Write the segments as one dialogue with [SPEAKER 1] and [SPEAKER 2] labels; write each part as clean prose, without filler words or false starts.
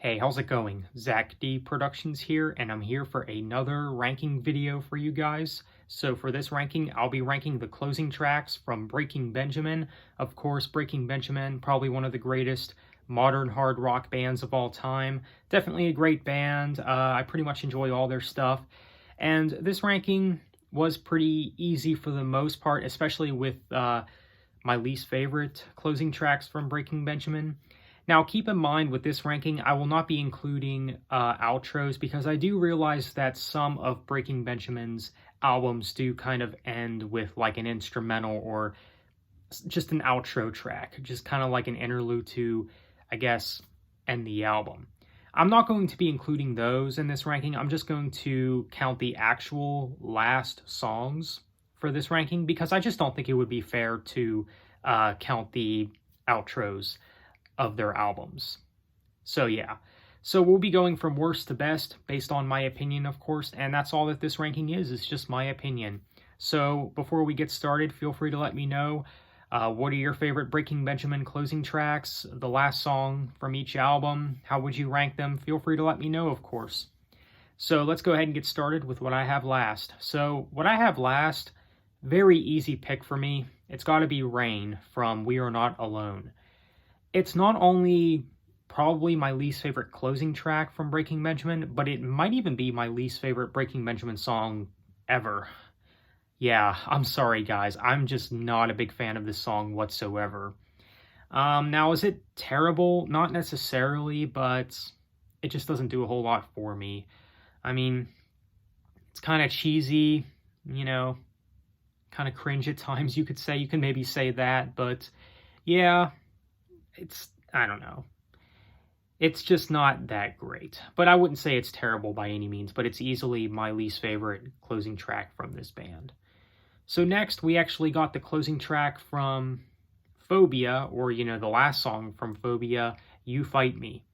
[SPEAKER 1] Hey, how's it going? Zach D Productions here, and I'm here for another ranking video for you guys. So for this ranking, I'll be ranking the closing tracks from Breaking Benjamin. Of course, Breaking Benjamin, probably one of the greatest modern hard rock bands of all time. Definitely a great band. I pretty much enjoy all their stuff. And this ranking was pretty easy for the most part, especially with my least favorite closing tracks from Breaking Benjamin. Now, keep in mind with this ranking, I will not be including outros because I do realize that some of Breaking Benjamin's albums do kind of end with like an instrumental or just an outro track, just kind of like an interlude to, I guess, end the album. I'm not going to be including those in this ranking. I'm just going to count the actual last songs for this ranking because I just don't think it would be fair to count the outros of their albums. So yeah, so we'll be going from worst to best based on my opinion, of course, and that's all that this ranking is. It's just my opinion. So before we get started, feel free to let me know what are your favorite Breaking Benjamin closing tracks, the last song from each album, how would you rank them? Feel free to let me know, of course. So let's go ahead and get started with what I have last. So what I have last, very easy pick for me. It's got to be Rain from We Are Not Alone. It's not only probably my least favorite closing track from Breaking Benjamin, but it might even be my least favorite Breaking Benjamin song ever. Yeah, I'm sorry guys, I'm just not a big fan of this song whatsoever. Now, is it terrible? Not necessarily, but it just doesn't do a whole lot for me. I mean, it's kind of cheesy, you know, kind of cringe at times, you could say. You can maybe say that, but yeah, I don't know. It's just not that great. But I wouldn't say it's terrible by any means, but it's easily my least favorite closing track from this band. So next, we actually got the closing track from Phobia, or, you know, the last song from Phobia, You Fight Me.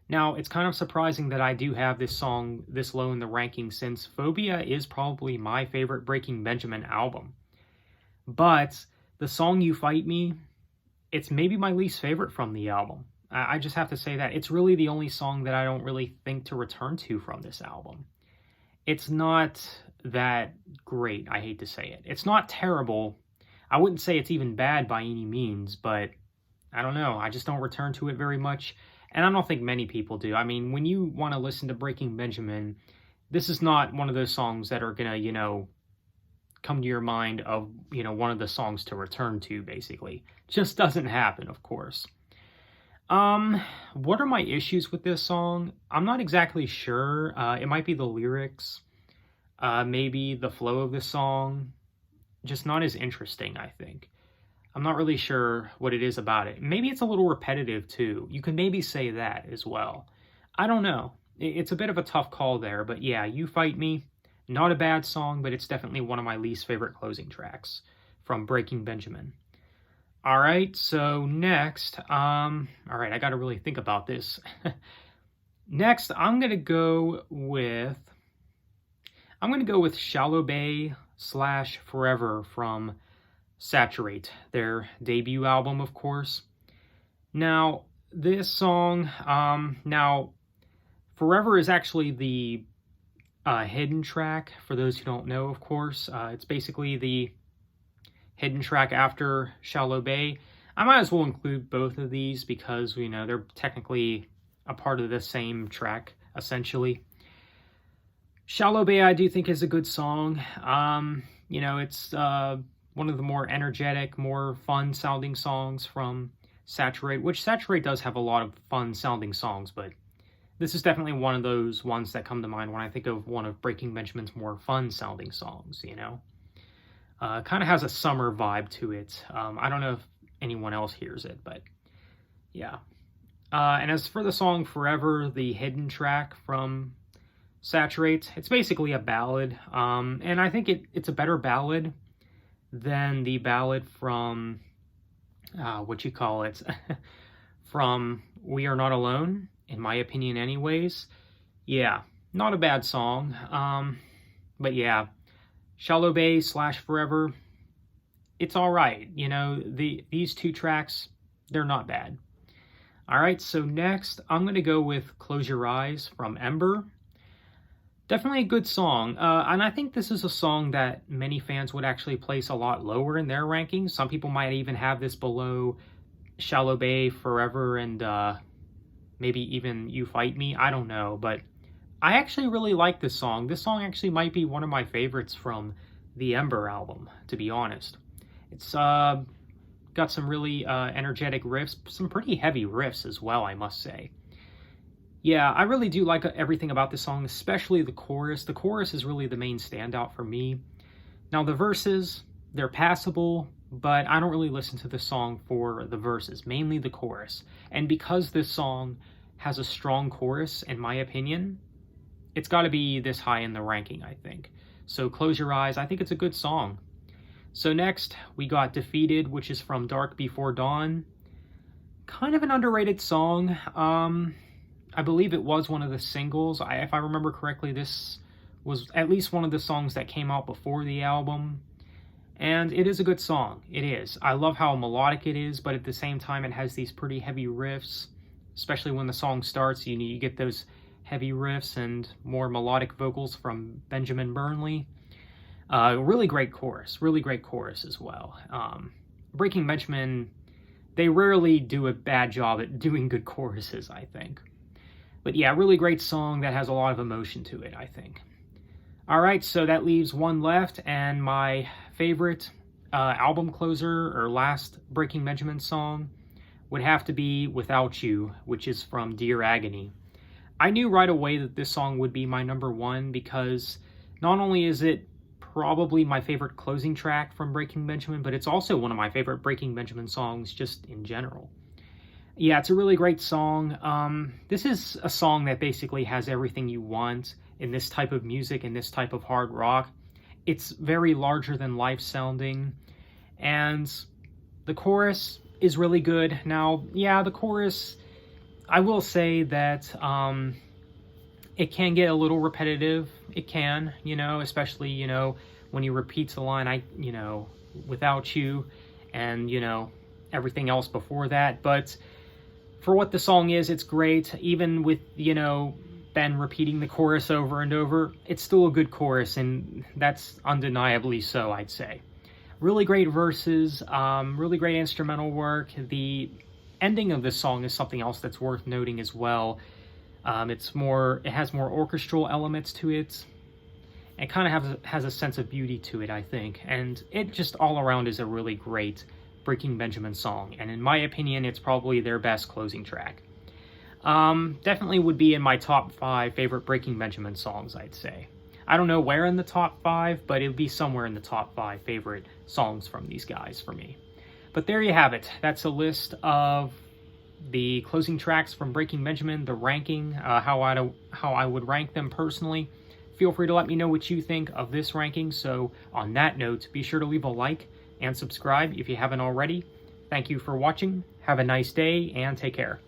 [SPEAKER 1] Now, it's kind of surprising that I do have this song this low in the ranking, since Phobia is probably my favorite Breaking Benjamin album. But the song You Fight Me, it's maybe my least favorite from the album. I just have to say that. It's really the only song that I don't really think to return to from this album. It's not that great, I hate to say it. It's not terrible. I wouldn't say it's even bad by any means, but I don't know. I just don't return to it very much, and I don't think many people do. I mean, when you want to listen to Breaking Benjamin, this is not one of those songs that are gonna, you know, come to your mind of, you know, one of the songs to return to, basically. Just doesn't happen, of course. What are my issues with this song? I'm not exactly sure. It might be the lyrics, maybe the flow of the song, just not as interesting, I think. I'm not really sure what it is about it. Maybe it's a little repetitive, too. You can maybe say that as well. I don't know. It's a bit of a tough call there, but yeah, You Fight Me. Not a bad song, but it's definitely one of my least favorite closing tracks from Breaking Benjamin. All right, so next, all right, I got to really think about this. Next, I'm going to go with Shallow Bay / Forever from Saturate, their debut album, of course. Now, this song, now, Forever is actually the hidden track, for those who don't know, of course. It's basically the hidden track after Shallow Bay. I might as well include both of these because, you know, they're technically a part of the same track, essentially. Shallow Bay, I do think, is a good song. You know, it's one of the more energetic, more fun-sounding songs from Saturate, which Saturate does have a lot of fun-sounding songs, but this is definitely one of those ones that come to mind when I think of one of Breaking Benjamin's more fun-sounding songs, you know? Kind of has a summer vibe to it. I don't know if anyone else hears it, but yeah. And as for the song Forever, the hidden track from Saturate, it's basically a ballad. And I think it's a better ballad than the ballad from, from We Are Not Alone, in my opinion anyways. Yeah, not a bad song. But yeah, Shallow Bay / Forever, it's all right. You know, these two tracks, they're not bad. Alright, so next I'm going to go with Close Your Eyes from Ember. Definitely a good song, and I think this is a song that many fans would actually place a lot lower in their rankings. Some people might even have this below Shallow Bay, Forever, and maybe even You Fight Me. I don't know, but I actually really like this song. This song actually might be one of my favorites from the Ember album, to be honest. It's got some really energetic riffs, some pretty heavy riffs as well, I must say. Yeah, I really do like everything about this song, especially the chorus. The chorus is really the main standout for me. Now, the verses, they're passable, but I don't really listen to this song for the verses, mainly the chorus. And because this song has a strong chorus, in my opinion, it's got to be this high in the ranking, I think. So Close Your Eyes, I think it's a good song. So next, we got Defeated, which is from Dark Before Dawn. Kind of an underrated song. I believe it was one of the singles. If I remember correctly, this was at least one of the songs that came out before the album. And it is a good song. It is. I love how melodic it is, but at the same time it has these pretty heavy riffs. Especially when the song starts, you get those heavy riffs and more melodic vocals from Benjamin Burnley. Really great chorus as well. Breaking Benjamin, they rarely do a bad job at doing good choruses, I think. But yeah, really great song that has a lot of emotion to it, I think. Alright, so that leaves one left, and my favorite album closer, or last Breaking Benjamin song, would have to be Without You, which is from Dear Agony. I knew right away that this song would be my number one, because not only is it probably my favorite closing track from Breaking Benjamin, but it's also one of my favorite Breaking Benjamin songs just in general. Yeah, it's a really great song. This is a song that basically has everything you want in this type of music, in this type of hard rock. It's very larger than life sounding, and the chorus is really good. Now, yeah, the chorus, I will say that it can get a little repetitive. It can, especially, when you repeat the line, without you, and, everything else before that. But for what the song is, it's great. Even with, Ben repeating the chorus over and over, it's still a good chorus, and that's undeniably so, I'd say. Really great verses, really great instrumental work. The ending of this song is something else that's worth noting as well. It has more orchestral elements to it. It kind of has a sense of beauty to it, I think. And it just all around is a really great Breaking Benjamin song. And in my opinion, it's probably their best closing track. Definitely would be in my top 5 favorite Breaking Benjamin songs, I'd say. I don't know where in the top 5, but it would be somewhere in the top 5 favorite songs from these guys for me. But there you have it. That's a list of the closing tracks from Breaking Benjamin, the ranking, how I would rank them personally. Feel free to let me know what you think of this ranking. So on that note, be sure to leave a like and subscribe if you haven't already. Thank you for watching. Have a nice day and take care.